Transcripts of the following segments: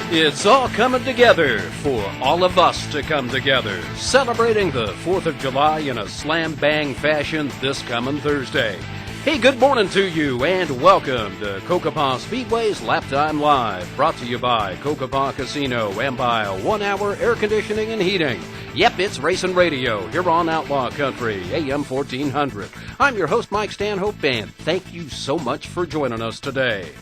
It's all coming together for all of us to come together, celebrating the 4th of July in a slam-bang fashion this coming Thursday. Hey, good morning to you, and welcome to Cocopah Speedway's Laptime Live, brought to you by Cocopah Casino and by 1 Hour Air Conditioning and Heating. Yep, it's racing radio here on Outlaw Country, AM 1400. I'm your host, Mike Stanhope, and thank you so much for joining us today.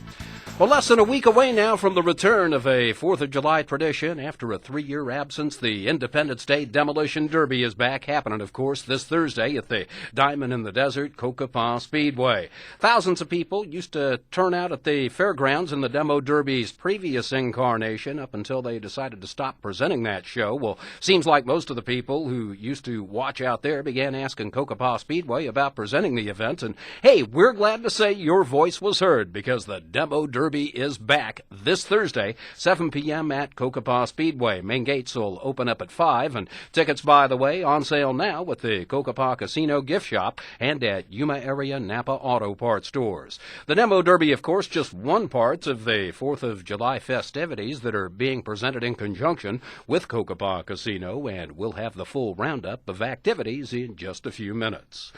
Well, less than a week away now from the return of a 4th of July tradition. After a 3-year absence, the Independence Day Demolition Derby is back, happening, of course, this Thursday at the Diamond in the Desert Cocopah Speedway. Thousands of people used to turn out at the fairgrounds in the Demo Derby's previous incarnation up until they decided to stop presenting that show. Well, seems like most of the people who used to watch out there began asking Cocopah Speedway about presenting the event. And, hey, we're glad to say your voice was heard, because the Demo Derby is back this Thursday, 7 p.m. at Cocopah Speedway. Main gates will open up at 5, and tickets, by the way, on sale now at the Cocopah Casino gift shop and at Yuma area Napa Auto Parts stores. The Demo Derby, of course, just one part of the 4th of July festivities that are being presented in conjunction with Cocopah Casino, and we'll have the full roundup of activities in just a few minutes.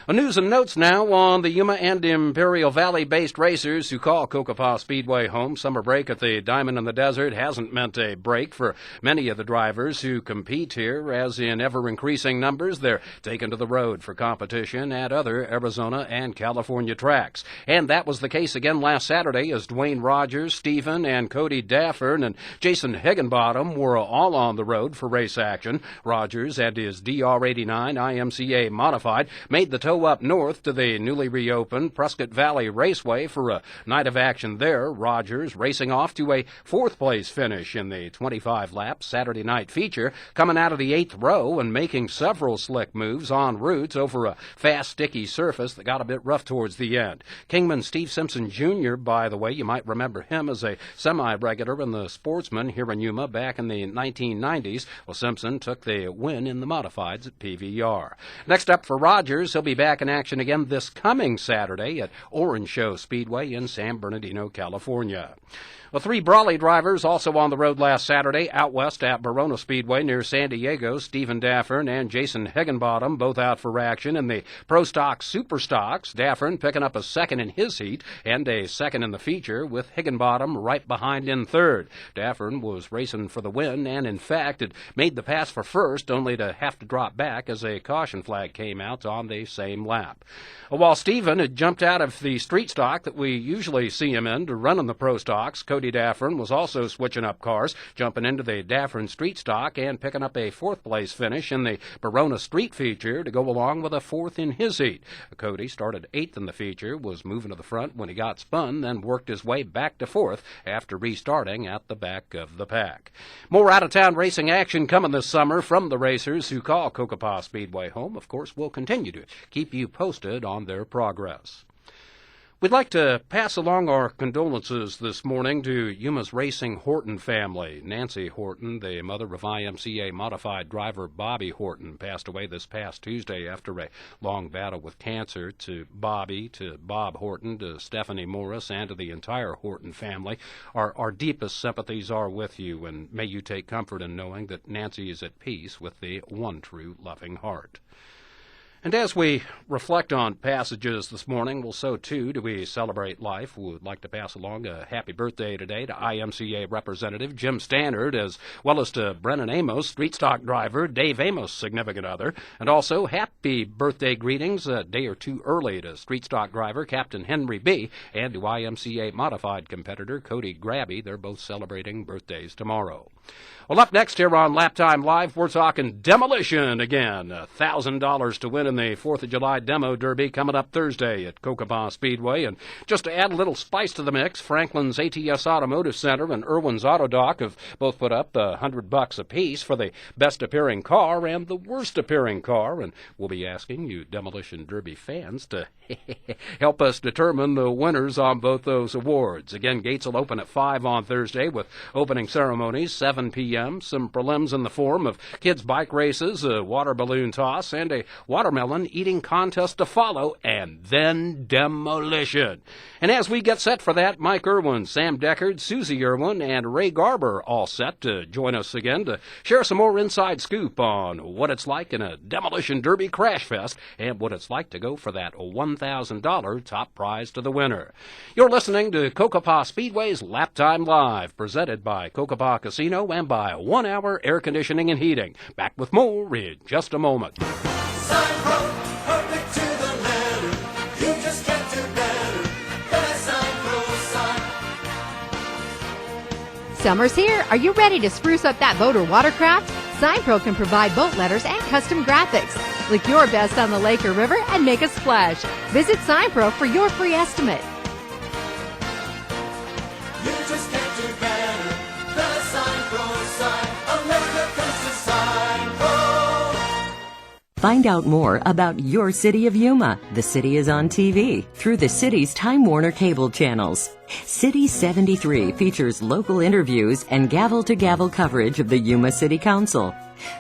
News and notes now on the Yuma and Imperial Valley-based racers who call Cocopah Speedway home. Summer break at the Diamond in the Desert hasn't meant a break for many of the drivers who compete here, as in ever-increasing numbers they're taken to the road for competition at other Arizona and California tracks. And that was the case again last Saturday, as Dwayne Rogers, Stephen and Cody Daffern and Jason Higginbottom were all on the road for race action. Rogers and his DR-89 IMCA Modified made the tow up north to the newly reopened Prescott Valley Raceway for a night of action there. Rogers racing off to a 4th place finish in the 25-lap Saturday night feature, coming out of the 8th row and making several slick moves en route over a fast, sticky surface that got a bit rough towards the end. Kingman Steve Simpson Jr., by the way, you might remember him as a semi-regular in the Sportsman here in Yuma back in the 1990s. Well, Simpson took the win in the modifieds at PVR. Next up for Rogers, he'll be back in action again this coming Saturday at Orange Show Speedway in San Bernardino, California. Well, 3 Brawley drivers also on the road last Saturday out west at Verona Speedway near San Diego. Stephen Daffern and Jason Higginbottom both out for action in the Pro Stock Super Stocks. Daffern picking up a second in his heat and a second in the feature, with Higginbottom right behind in third. Daffern was racing for the win and, in fact, had made the pass for first, only to have to drop back as a caution flag came out on the same lap. While Stephen had jumped out of the street stock that we usually see him in to run in the Pro Stocks, Cody Daffern was also switching up cars, jumping into the Daffern Street Stock and picking up a 4th place finish in the Verona Street feature to go along with a 4th in his heat. Cody started 8th in the feature, was moving to the front when he got spun, then worked his way back to 4th after restarting at the back of the pack. More out-of-town racing action coming this summer from the racers who call Cocopah Speedway home. Of course, we'll continue to keep you posted on their progress. We'd like to pass along our condolences this morning to Yuma's Racing Horton family. Nancy Horton, the mother of IMCA Modified driver Bobby Horton, passed away this past Tuesday after a long battle with cancer. To Bobby, to Bob Horton, to Stephanie Morris, and to the entire Horton family, our deepest sympathies are with you, and may you take comfort in knowing that Nancy is at peace with the one true loving heart. And as we reflect on passages this morning, well, so too do we celebrate life. We would like to pass along a happy birthday today to IMCA Representative Jim Stannard, as well as to Brennan Amos, street stock driver Dave Amos' significant other. And also happy birthday greetings a day or two early to street stock driver Captain Henry B. and to IMCA Modified competitor Cody Grabby. They're both celebrating birthdays tomorrow. Well, up next here on Laptime Live, we're talking Demolition again. $1,000 to win in the 4th of July Demo Derby coming up Thursday at Cocopah Speedway. And just to add a little spice to the mix, Franklin's ATS Automotive Center and Irwin's Auto Dock have both put up $100 apiece for the best appearing car and the worst appearing car. And we'll be asking you Demolition Derby fans to help us determine the winners on both those awards. Again, gates will open at 5 on Thursday with opening ceremonies, 7 p.m. Some prelims in the form of kids' bike races, a water balloon toss, and a watermelon watermelon eating contest to follow, and then Demolition. And as we get set for that, Mike Erwin, Sam Deckard, Susye Erwin, and Ray Garber all set to join us again to share some more inside scoop on what it's like in a Demolition Derby Crash Fest and what it's like to go for that $1,000 top prize to the winner. You're listening to Cocopah Speedway's Laptime Live, presented by Cocopah Casino and by 1 Hour Air Conditioning and Heating. Back with more in just a moment. Perfect to the letter. You just can't do better. Summer's here. Are you ready to spruce up that boat or watercraft? SignPro can provide boat letters and custom graphics. Look your best on the lake or river and make a splash. Visit SignPro for your free estimate. You just can't do better. The SignPro sign. America comes to SignPro. Find out more about your city of Yuma. The city is on TV through the city's Time Warner cable channels. City 73 features local interviews and gavel-to-gavel coverage of the Yuma City Council.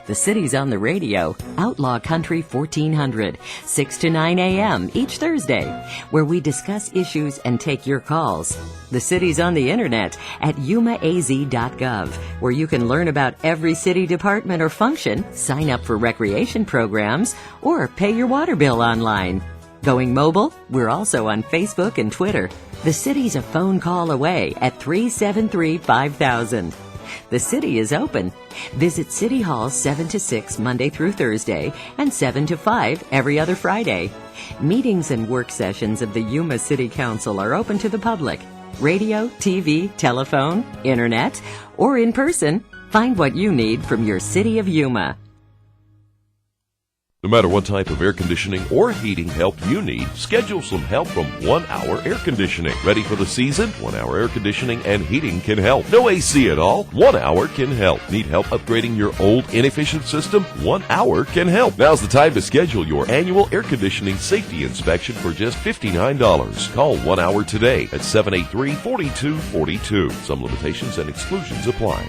The city's on the radio, Outlaw Country 1400, 6 to 9 a.m. each Thursday, where we discuss issues and take your calls. The city's on the internet at yumaaz.gov, where you can learn about every city department or function, sign up for recreation programs, or pay your water bill online. Going mobile? We're also on Facebook and Twitter. The city's a phone call away at 373-5000. The city is open. Visit City Hall 7 to 6 Monday through Thursday and 7 to 5 every other Friday. Meetings and work sessions of the Yuma City Council are open to the public. Radio, TV, telephone, internet, or in person. Find what you need from your city of Yuma. No matter what type of air conditioning or heating help you need, schedule some help from 1 Hour Air Conditioning. Ready for the season? 1 Hour Air Conditioning and Heating can help. No AC at all? 1 Hour can help. Need help upgrading your old inefficient system? 1 Hour can help. Now's the time to schedule your annual air conditioning safety inspection for just $59. Call 1 Hour today at 783-4242. Some limitations and exclusions apply.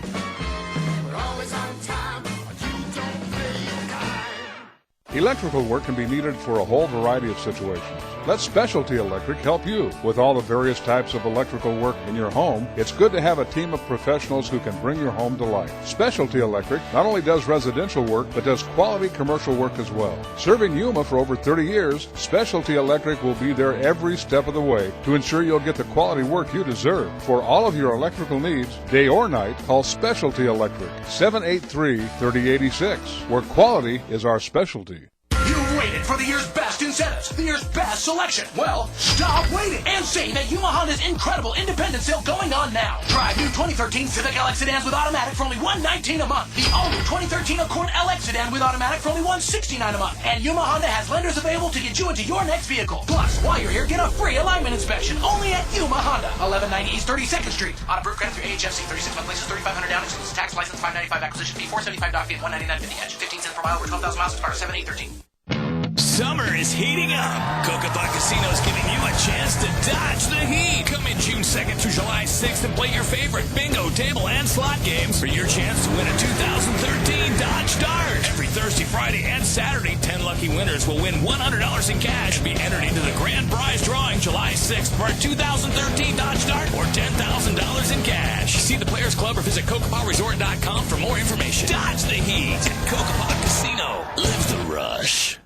Electrical work can be needed for a whole variety of situations. Let Specialty Electric help you. With all the various types of electrical work in your home, it's good to have a team of professionals who can bring your home to life. Specialty Electric not only does residential work, but does quality commercial work as well. Serving Yuma for over 30 years, Specialty Electric will be there every step of the way to ensure you'll get the quality work you deserve. For all of your electrical needs, day or night, call Specialty Electric, 783-3086, where quality is our specialty. You waited for the year's best incentives, the year's best selection. Well, stop waiting and see that Yuma Honda's incredible independent sale going on now. Drive new 2013 Civic LX sedans with automatic for only $119 a month. The all-new 2013 Accord LX sedan with automatic for only $169 a month. And Yuma Honda has lenders available to get you into your next vehicle. Plus, while you're here, get a free alignment inspection only at Yuma Honda, 1190 East 32nd Street. Auto-approved credit through AHFC, 36-month leases, $3,500 down, excludes tax, license, $595 acquisition fee, $475 dock fee, and $199.50 edge. 15 cents per mile over 12,000 miles expires 7/8/13. Summer is heating up. Cocopah Casino's giving you a chance to dodge the heat. Come in June 2nd through July 6th and play your favorite bingo, table, and slot games for your chance to win a 2013 Dodge Dart. Every Thursday, Friday, and Saturday, 10 lucky winners will win $100 in cash and be entered into the grand prize drawing July 6th for a 2013 Dodge Dart or $10,000 in cash. See the Players Club or visit CocopahResort.com for more information. Dodge the heat at Cocopah Casino. Live the rush.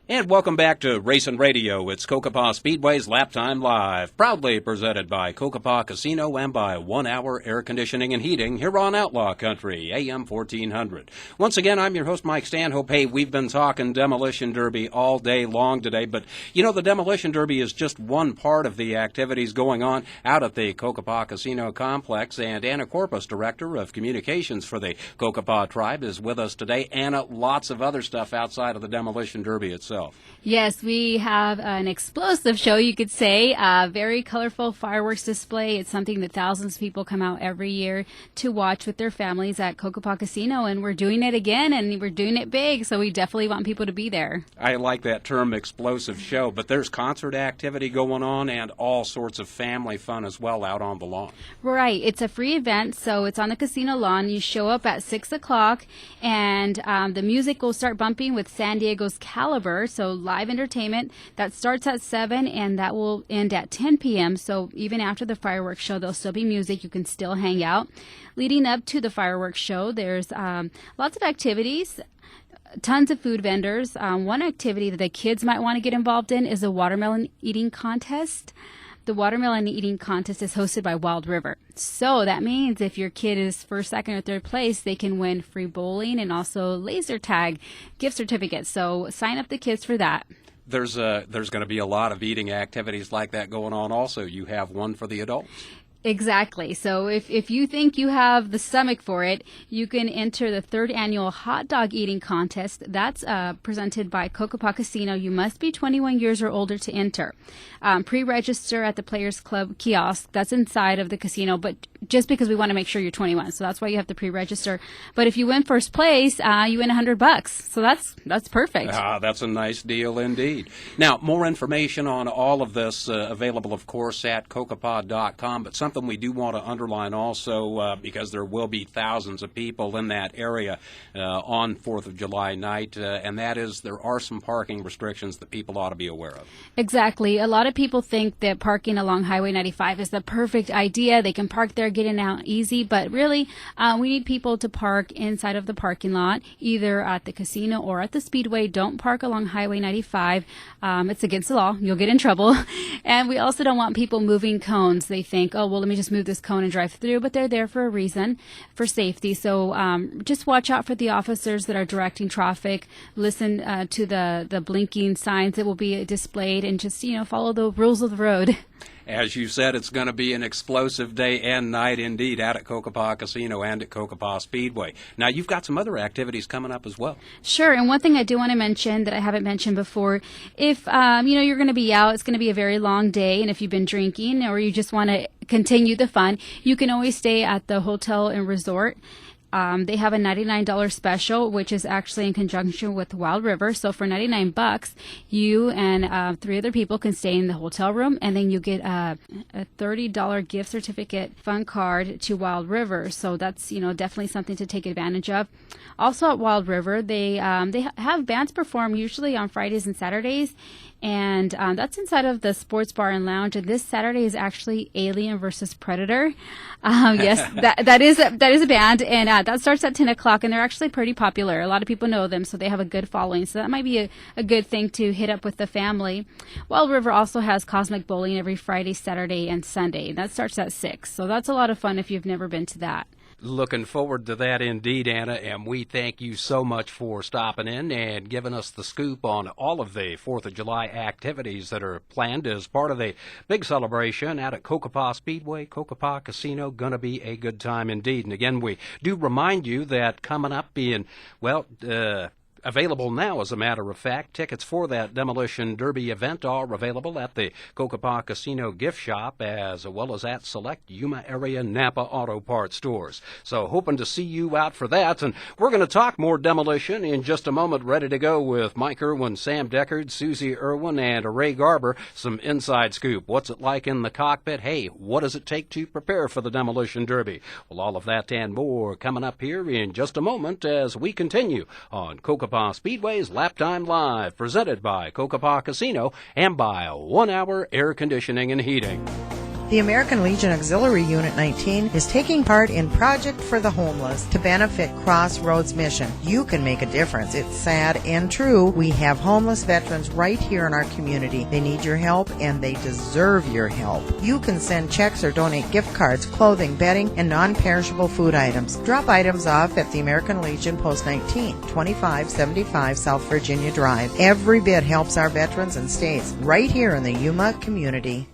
And welcome back to Racing Radio. It's Cocopah Speedway's Laptime Live, proudly presented by Cocopah Casino and by 1 Hour Air Conditioning and Heating here on Outlaw Country, AM 1400. Once again, I'm your host, Mike Stanhope. Hey, we've been talking Demolition Derby all day long today, but you know, the Demolition Derby is just one part of the activities going on out at the Cocopah Casino Complex, and Anna Corpus, Director of Communications for the Cocopah Tribe, is with us today. Anna, lots of other stuff outside of the Demolition Derby itself. Yes, we have an explosive show, you could say, a very colorful fireworks display. It's something that thousands of people come out every year to watch with their families at Cocopah Casino, and we're doing it again, and we're doing it big, so we definitely want people to be there. I like that term, explosive show, but there's concert activity going on and all sorts of family fun as well out on the lawn. Right. It's a free event, so it's on the casino lawn. You show up at 6 o'clock, and the music will start bumping with San Diego's Caliber. hour. So live entertainment that starts at 7 and that will end at 10 p.m. So even after the fireworks show, there'll still be music. You can still hang out. Leading up to the fireworks show, there's lots of activities. Tons of food vendors. One activity that the kids might want to get involved in is a watermelon eating contest. The watermelon eating contest is hosted by Wild River. So that means if your kid is first, second, or third place, they can win free bowling and also laser tag gift certificates. So sign up the kids for that. There's going to be a lot of eating activities like that going on also. You have one for the adults. Exactly. So if you think you have the stomach for it, you can enter the 3rd annual hot dog eating contest. That's presented by Cocopah Casino. You must be 21 years or older to enter. Pre-register at the Players Club kiosk. That's inside of the casino, but just because we want to make sure you're 21. So that's why you have to pre-register. But if you win first place, you win $100. So that's perfect. That's a nice deal indeed. Now, more information on all of this available, of course, at cocopah.com, but something we do want to underline also, because there will be thousands of people in that area on 4th of July night, and that is there are some parking restrictions that people ought to be aware of. Exactly. A lot of people think that parking along Highway 95 is the perfect idea. They can park there, get in and out easy, but really we need people to park inside of the parking lot, either at the casino or at the Speedway. Don't park along Highway 95. It's against the law. You'll get in trouble. And we also don't want people moving cones. They think, oh, well, let me just move this cone and drive through, but they're there for a reason, for safety. So just watch out for the officers that are directing traffic. Listen to the blinking signs that will be displayed, and just, follow the rules of the road. As you said, it's going to be an explosive day and night indeed out at Cocopah Casino and at Cocopah Speedway. Now, you've got some other activities coming up as well. Sure, and one thing I do want to mention that I haven't mentioned before, if you're going to be out, it's going to be a very long day, and if you've been drinking or you just want to continue the fun, you can always stay at the hotel and resort. They have a $99 special, which is actually in conjunction with Wild River. So for $99, you and 3 other people can stay in the hotel room, and then you get a $30 gift certificate fun card to Wild River. So that's definitely something to take advantage of. Also at Wild River, they have bands perform usually on Fridays and Saturdays. And that's inside of the sports bar and lounge. And this Saturday is actually Alien versus Predator. Yes, that is a band, and that starts at 10 o'clock. And they're actually pretty popular. A lot of people know them, so they have a good following. So that might be a good thing to hit up with the family. Wild River also has Cosmic Bowling every Friday, Saturday, and Sunday. That starts at 6. So that's a lot of fun if you've never been to that. Looking forward to that indeed, Anna, and we thank you so much for stopping in and giving us the scoop on all of the 4th of July activities that are planned as part of the big celebration out at Cocopah Speedway, Cocopah Casino. Gonna be a good time indeed. And again, we do remind you that coming up being, available now, as a matter of fact. Tickets for that Demolition Derby event are available at the Cocopah Casino gift shop, as well as at select Yuma area Napa Auto Parts stores. So hoping to see you out for that. And we're going to talk more Demolition in just a moment. Ready to go with Mike Erwin, Sam Deckard, Susye Erwin, and Ray Garber. Some inside scoop. What's it like in the cockpit? Hey, what does it take to prepare for the Demolition Derby? Well, all of that and more coming up here in just a moment as we continue on Cocopah Speedway's Laptime Live, presented by Cocopah Casino and by 1 Hour Air Conditioning and Heating. The American Legion Auxiliary Unit 19 is taking part in Project for the Homeless to benefit Crossroads Mission. You can make a difference. It's sad and true. We have homeless veterans right here in our community. They need your help, and they deserve your help. You can send checks or donate gift cards, clothing, bedding, and non-perishable food items. Drop items off at the American Legion Post 19, 2575 South Virginia Drive. Every bit helps our veterans and stays right here in the Yuma community.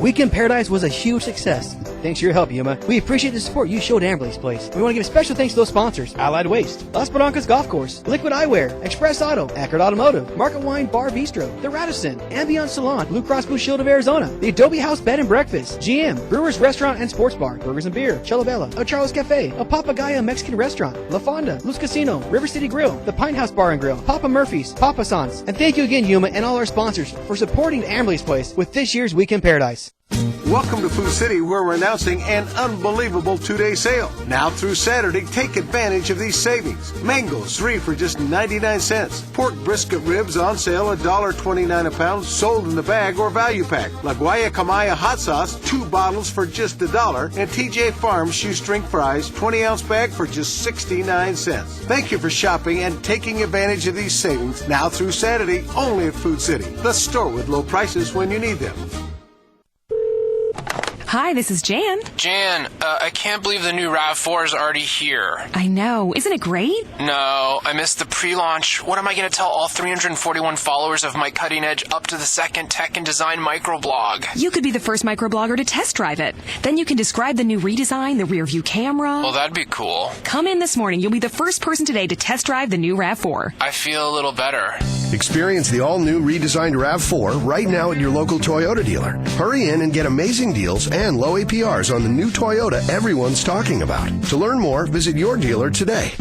Weekend Paradise was a huge success. Thanks to your help, Yuma. We appreciate the support you showed Amberley's Place. We want to give special thanks to those sponsors: Allied Waste, Las Barrancas Golf Course, Liquid Eyewear, Express Auto, Ackerd Automotive, Market Wine Bar Bistro, The Radisson, Ambiance Salon, Blue Cross Blue Shield of Arizona, the Adobe House Bed and Breakfast, GM, Brewers Restaurant and Sports Bar, Burgers and Beer, Chelabella, A Charles Cafe, A Papagaya Mexican Restaurant, La Fonda, Luz Casino, River City Grill, The Pine House Bar and Grill, Papa Murphy's, Papa Sans. And thank you again, Yuma, and all our sponsors for supporting Amberley's Place with this year's Weekend Paradise. Welcome to Food City, where we're announcing an unbelievable 2-day sale. Now through Saturday, take advantage of these savings. Mangoes, 3 for just 99 cents. Pork brisket ribs on sale, $1.29 a pound, sold in the bag or value pack. La Guayacamaya hot sauce, 2 bottles for just $1. And TJ Farms shoestring fries, 20-ounce bag for just 69 cents. Thank you for shopping and taking advantage of these savings. Now through Saturday, only at Food City. The store with low prices when you need them. Hi, this is Jan. Jan, I can't believe the new RAV4 is already here. I know. Isn't it great? No, I missed the pre-launch. What am I going to tell all 341 followers of my cutting-edge up-to-the-second tech and design microblog? You could be the first microblogger to test drive it. Then you can describe the new redesign, the rear-view camera. Well, that'd be cool. Come in this morning. You'll be the first person today to test drive the new RAV4. I feel a little better. Experience the all-new redesigned RAV4 right now at your local Toyota dealer. Hurry in and get amazing deals and low APRs on the new Toyota everyone's talking about. To learn more, visit your dealer today.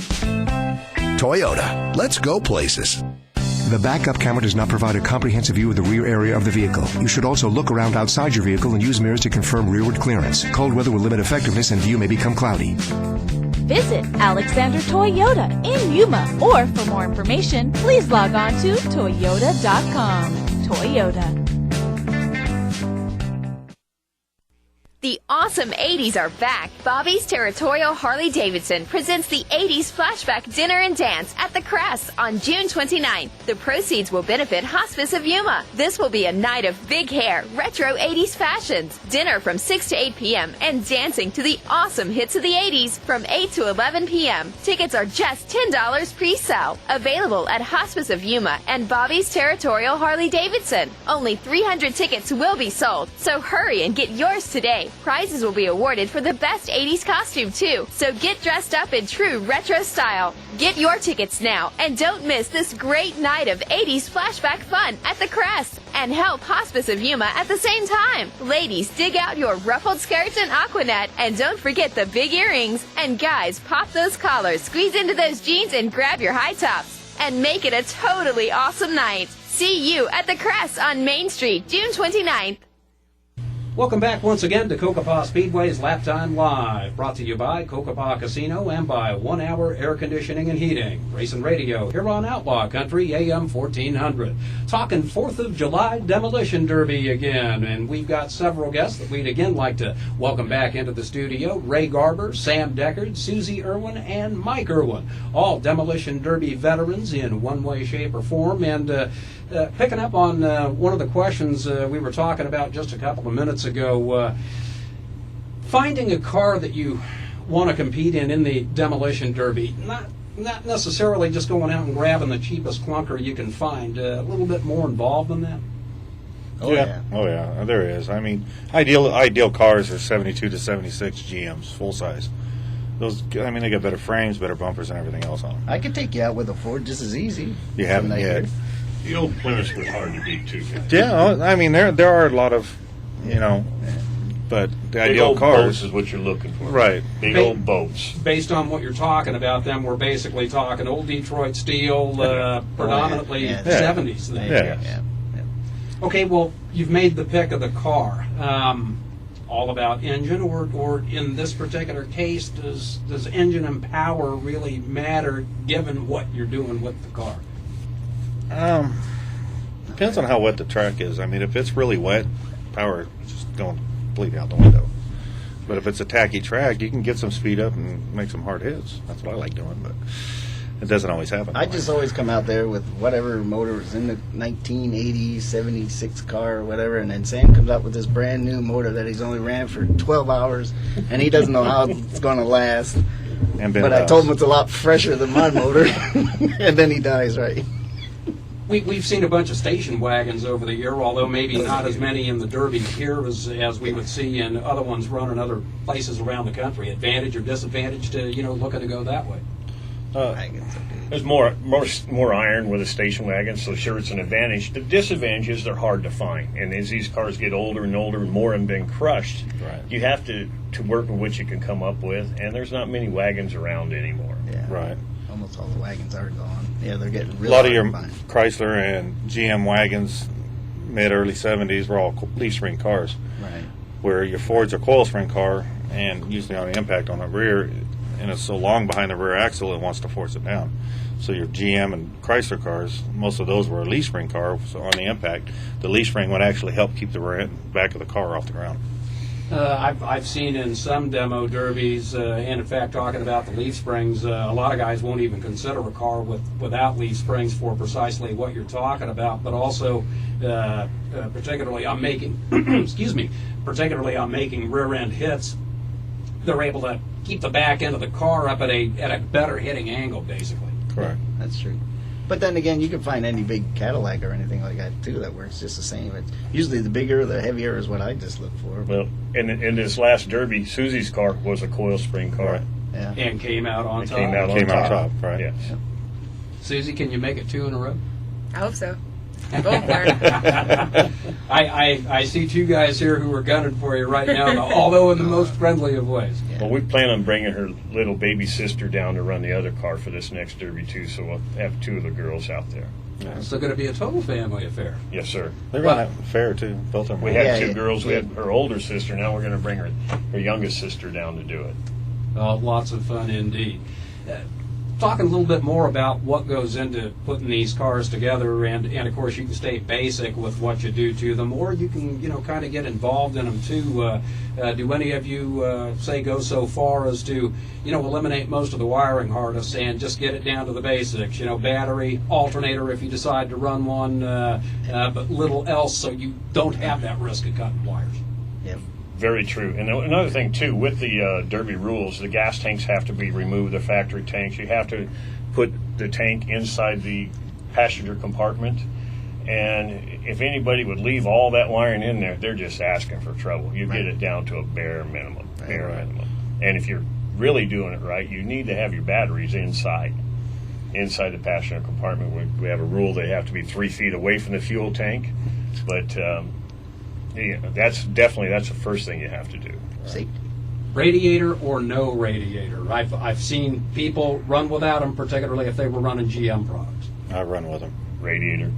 Toyota. Let's go places. The backup camera does not provide a comprehensive view of the rear area of the vehicle. You should also look around outside your vehicle and use mirrors to confirm rearward clearance. Cold weather will limit effectiveness and view may become cloudy. Visit Alexander Toyota in Yuma, or for more information, please log on to toyota.com. Toyota. The awesome 80s are back. Bobby's Territorial Harley-Davidson presents the 80s Flashback Dinner and Dance at the Crest on June 29th. The proceeds will benefit Hospice of Yuma. This will be a night of big hair, retro 80s fashions, dinner from 6 to 8 p.m., and dancing to the awesome hits of the 80s from 8 to 11 p.m. Tickets are just $10 pre-sale. Available at Hospice of Yuma and Bobby's Territorial Harley-Davidson. Only 300 tickets will be sold, so hurry and get yours today. Prizes will be awarded for the best 80s costume, too, so get dressed up in true retro style. Get your tickets now, and don't miss this great night of 80s flashback fun at the Crest, and help Hospice of Yuma at the same time. Ladies, dig out your ruffled skirts and Aquanet, and don't forget the big earrings. And guys, pop those collars, squeeze into those jeans, and grab your high tops, and make it a totally awesome night. See you at the Crest on Main Street, June 29th. Welcome back once again to Cocopah Speedway's Laptime Live, brought to you by Cocopah Casino and by 1 Hour Air Conditioning and Heating. Racing Radio here on Outlaw Country AM 1400. Talking 4th of July Demolition Derby again, and we've got several guests that we'd again like to welcome back into the studio. Ray Garber, Sam Deckard, Susye Erwin, and Mike Erwin. All Demolition Derby veterans in one way, shape, or form. And picking up on one of the questions we were talking about just a couple of minutes ago, finding a car that you want to compete in the Demolition Derby, not necessarily just going out and grabbing the cheapest clunker you can find, a little bit more involved than that? Oh yeah, there is. I mean, ideal cars are 72 to 76 GMs, full size. Those, I mean, they got better frames, better bumpers, and everything else on them. I could take you out with a Ford just as easy. You haven't yet. The old Plymouth was hard to beat too. Yeah, I mean there are a lot of, but the big ideal old cars boats is what you're looking for. Right. Big old boats. Based on what you're talking about, then we're basically talking old Detroit steel, predominantly 70s. Then. Yeah. Okay, well, you've made the pick of the car. All about engine, or in this particular case, does engine and power really matter given what you're doing with the car? Depends on how wet the track is. I mean, if it's really wet, power is just going completely out the window. But if it's a tacky track, you can get some speed up and make some hard hits. That's what I like doing, but it doesn't always happen. I just always come out there with whatever motor was in the 1980, 76 car or whatever, and then Sam comes out with this brand new motor that he's only ran for 12 hours, and he doesn't know how it's going to last. But I told him it's a lot fresher than my motor, and then he dies, right? We've seen a bunch of station wagons over the year, although maybe not as many in the Derby here as we would see in other ones run in other places around the country. Advantage or disadvantage to looking to go that way? There's more iron with a station wagon, so sure it's an advantage. The disadvantage is they're hard to find, and as these cars get older and older and more have been crushed, you have to work with what you can come up with, and there's not many wagons around anymore. Yeah. Right. Almost all the wagons are gone. Yeah, they're getting really a lot of your fine. Chrysler and GM wagons, mid-early 70s, were all leaf spring cars. Right. where your Ford's a coil spring car, and usually on the impact on the rear, and it's so long behind the rear axle, it wants to force it down. So your GM and Chrysler cars, most of those were a leaf spring car, so on the impact, the leaf spring would actually help keep the back of the car off the ground. I've seen in some demo derbies, and in fact, talking about the leaf springs, a lot of guys won't even consider a car without leaf springs for precisely what you're talking about, but also particularly on making, particularly on making rear end hits, they're able to keep the back end of the car up at a better hitting angle, basically. Correct. That's true. But then again, you can find any big Cadillac or anything like that too that works just the same. It's usually the bigger, the heavier is what I just look for. Well, in this last Derby, Susie's car was a coil spring car. Right. Yeah. And came out on top. Came out on top, right? Yes. Yeah. Susie, can you make it 2 in a row? I hope so. I'm going for it. I see 2 guys here who are gunning for you right now, although in the most friendly of ways. Well, we plan on bringing her little baby sister down to run the other car for this next Derby, too, so we'll have 2 of the girls out there. It's still going to be a total family affair. Yes, sir. They're going to have fair, too. Both of them. We had 2 girls. We had her older sister. Now we're going to bring her youngest sister down to do it. Lots of fun indeed. Talking a little bit more about what goes into putting these cars together, and of course you can stay basic with what you do to them, or you can kind of get involved in them too. Do any of you say go so far as to eliminate most of the wiring harness and just get it down to the basics? Battery, alternator if you decide to run one, but little else, so you don't have that risk of cutting wires. Yep. Very true. And another thing, too, with the Derby rules, the gas tanks have to be removed, the factory tanks. You have to put the tank inside the passenger compartment. And if anybody would leave all that wiring in there, they're just asking for trouble. You get it down to a bare minimum. And if you're really doing it right, you need to have your batteries inside the passenger compartment. We have a rule they have to be 3 feet away from the fuel tank. But that's the first thing you have to do. Safety. Radiator or no radiator? I've seen people run without them, particularly if they were running GM products. I run with them. Radiator.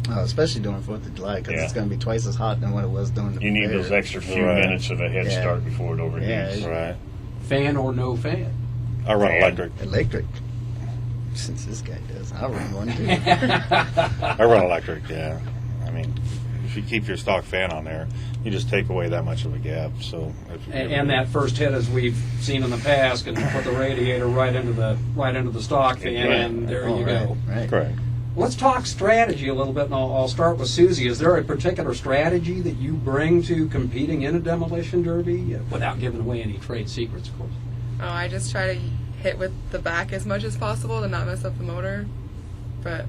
Oh, especially during 4th of July, because it's going to be twice as hot than what it was during the You need those extra few minutes of a head start before it overheats. Right. Fan or no fan? I run electric. Electric. Since this guy does, I'll run one too. I run electric, yeah. I mean, if you keep your stock fan on there, you just take away that much of a gap. So, and that first hit, as we've seen in the past, can put the radiator right into the stock fan, and there you go. Right. Correct. Let's talk strategy a little bit, and I'll start with Susie. Is there a particular strategy that you bring to competing in a demolition derby, without giving away any trade secrets, of course? Oh, I just try to hit with the back as much as possible to not mess up the motor, but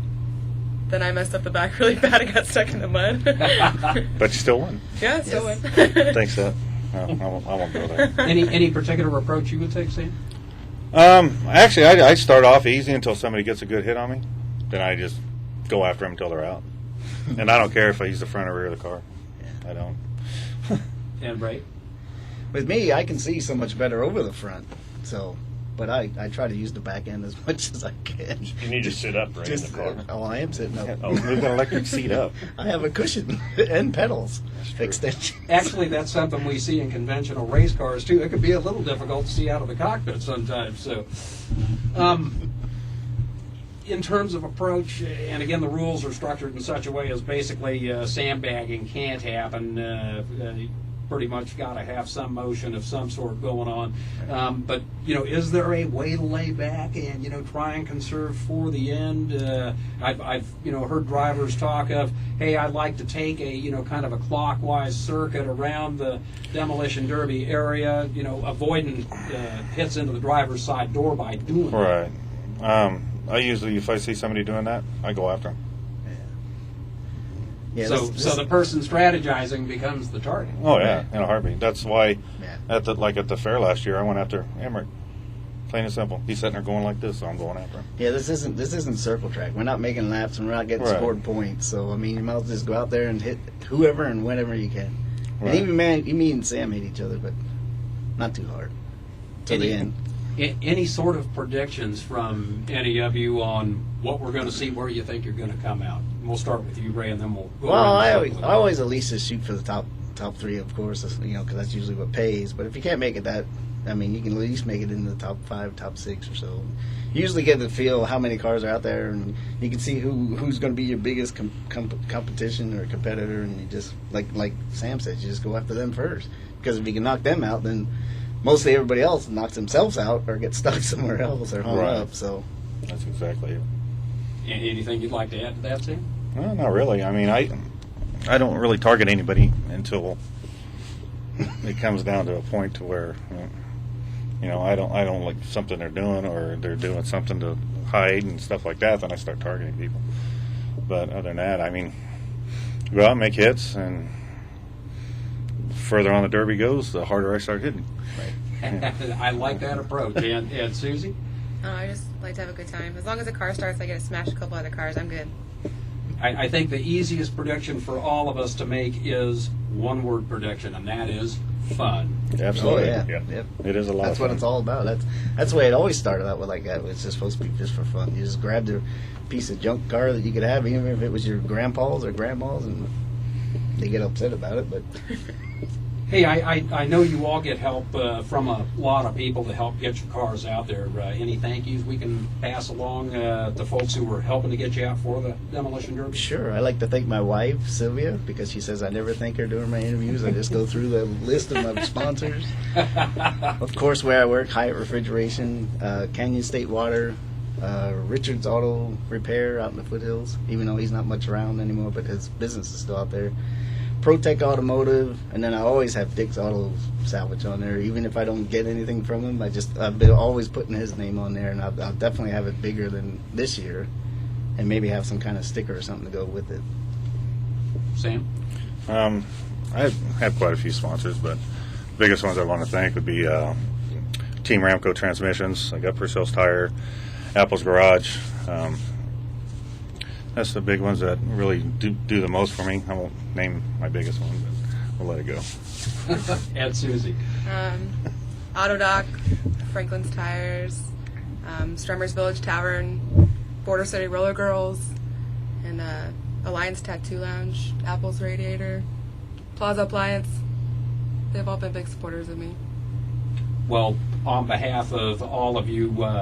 then I messed up the back really bad and got stuck in the mud. But you still won. Yeah, still won. Thanks, Seth. No, I won't go there. Any particular approach you would take, Sam? Actually, I start off easy until somebody gets a good hit on me. Then I just go after them until they're out. And I don't care if I use the front or rear of the car. I don't. And right. With me, I can see so much better over the front. So, but I try to use the back end as much as I can. You need to sit up right in the car. Oh, I am sitting up. Oh, move an electric seat up. I have a cushion and pedals extension. Actually, that's something we see in conventional race cars, too. It could be a little difficult to see out of the cockpit sometimes. So, in terms of approach, and again, the rules are structured in such a way as basically sandbagging can't happen. Pretty much got to have some motion of some sort going on. But, is there a way to lay back and, try and conserve for the end? I've heard drivers talk of, hey, I'd like to take a, kind of a clockwise circuit around the demolition derby area, avoiding hits into the driver's side door by doing that. Right. I usually, if I see somebody doing that, I go after them. Yeah, so the person strategizing becomes the target. Oh yeah, in a heartbeat. That's why at the fair last year, I went after Emmerich. Plain and simple. He's sitting there going like this, so I'm going after him. Yeah, this isn't circle track. We're not making laps and we're not getting scored points. So I mean, you might as well just go out there and hit whoever and whenever you can. Right. And even me and Sam hate each other, but not too hard. To the end. Any sort of predictions from any of you on what we're going to see, where you think you're going to come out? We'll start with you, Ray, and then we'll go I always at least just shoot for the top top 3, of course, because that's usually what pays. But if you can't make it that, I mean, you can at least make it in the top 5, top 6 or so. You usually get the feel how many cars are out there, and you can see who's going to be your biggest competition or competitor, and you just, like Sam said, you just go after them first. Because if you can knock them out, then mostly everybody else knocks themselves out or gets stuck somewhere else or hung up. So that's exactly it. Anything you'd like to add to that, Sam? Well, not really. I mean, I don't really target anybody until it comes down to a point to where, I don't like something they're doing, or they're doing something to hide and stuff like that. Then I start targeting people. But other than that, I mean, go out and make hits, and the further on the Derby goes, the harder I start hitting. Right. I like that approach. And Susye? I just like to have a good time. As long as the car starts, I get to smash a couple other cars. I'm good. I think the easiest prediction for all of us to make is one-word prediction, and that is fun. Absolutely. Oh, yeah. Yep. It is a lot That's of fun. what it's all about. That's the way it always started out with like that. It's just supposed to be just for fun. You just grabbed a piece of junk car that you could have, even if it was your grandpa's or grandma's, and they get upset about it. But hey, I know you all get help from a lot of people to help get your cars out there. Any thank yous we can pass along to folks who were helping to get you out for the Demolition Derby? sure, I like to thank my wife, Sylvia, because she says I never thank her during my interviews. I just go through the list of my sponsors. Of course, where I work, Hyatt Refrigeration, Canyon State Water, Richard's Auto Repair out in the foothills, even though he's not much around anymore, but his business is still out there. ProTech Automotive, and then I always have Dick's Auto Salvage on there. Even if I don't get anything from him, I've been always putting his name on there, and I'll definitely have it bigger than this year, and maybe have some kind of sticker or something to go with it. Sam? I have quite a few sponsors, but the biggest ones I want to thank would be Team Ramco Transmissions. I got Purcell's Tire, Apple's Garage. That's the big ones that really do the most for me. I won't name my biggest one, but we'll let it go. And Susye. Autodoc, Franklin's Tires, Strummers Village Tavern, Border City Roller Girls, and Alliance Tattoo Lounge, Apple's Radiator, Plaza Appliance. They've all been big supporters of me. Well, on behalf of all of you,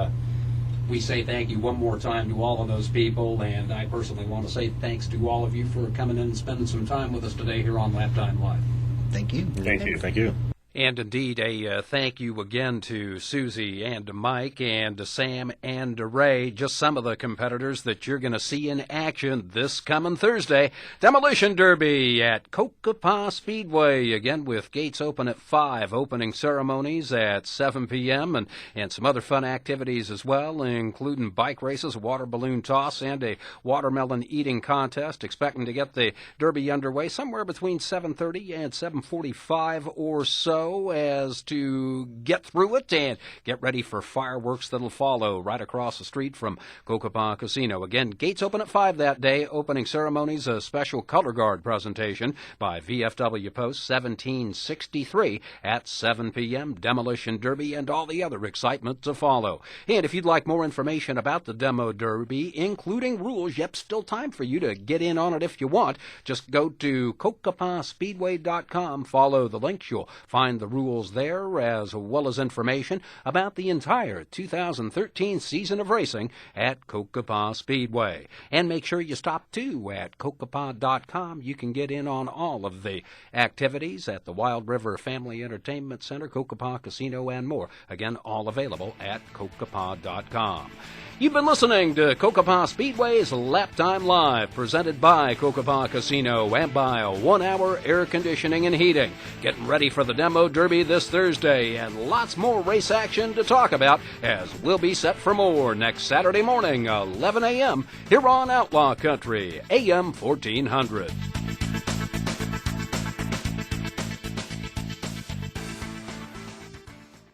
we say thank you one more time to all of those people, and I personally want to say thanks to all of you for coming in and spending some time with us today here on Laptime Live. Thank you. Thank you. And indeed, a thank you again to Susye and to Mike and to Sam and to Ray, just some of the competitors that you're going to see in action this coming Thursday. Demolition Derby at Cocopah Speedway, again with gates open at 5, opening ceremonies at 7 p.m., and some other fun activities as well, including bike races, a water balloon toss, and a watermelon eating contest. Expecting to get the Derby underway somewhere between 7:30 and 7:45 or so, as to get through it and get ready for fireworks that'll follow right across the street from Cocopah Casino. Again, gates open at 5 that day. Opening ceremonies, a special color guard presentation by VFW Post 1763 at 7 p.m. Demolition Derby and all the other excitement to follow. And if you'd like more information about the Demo Derby, including rules, yep, still time for you to get in on it if you want. Just go to CocopahSpeedway.com, follow the links. You'll find the rules there, as well as information about the entire 2013 season of racing at Cocopah Speedway. And make sure you stop, too, at Cocopah.com. You can get in on all of the activities at the Wild River Family Entertainment Center, Cocopah Casino, and more. Again, all available at Cocopah.com. You've been listening to Cocopah Speedway's Laptime Live, presented by Cocopah Casino and by 1 Hour Air Conditioning and Heating. Getting ready for the Demo Derby this Thursday, and lots more race action to talk about, as we'll be set for more next Saturday morning, 11 a.m., here on Outlaw Country AM 1400.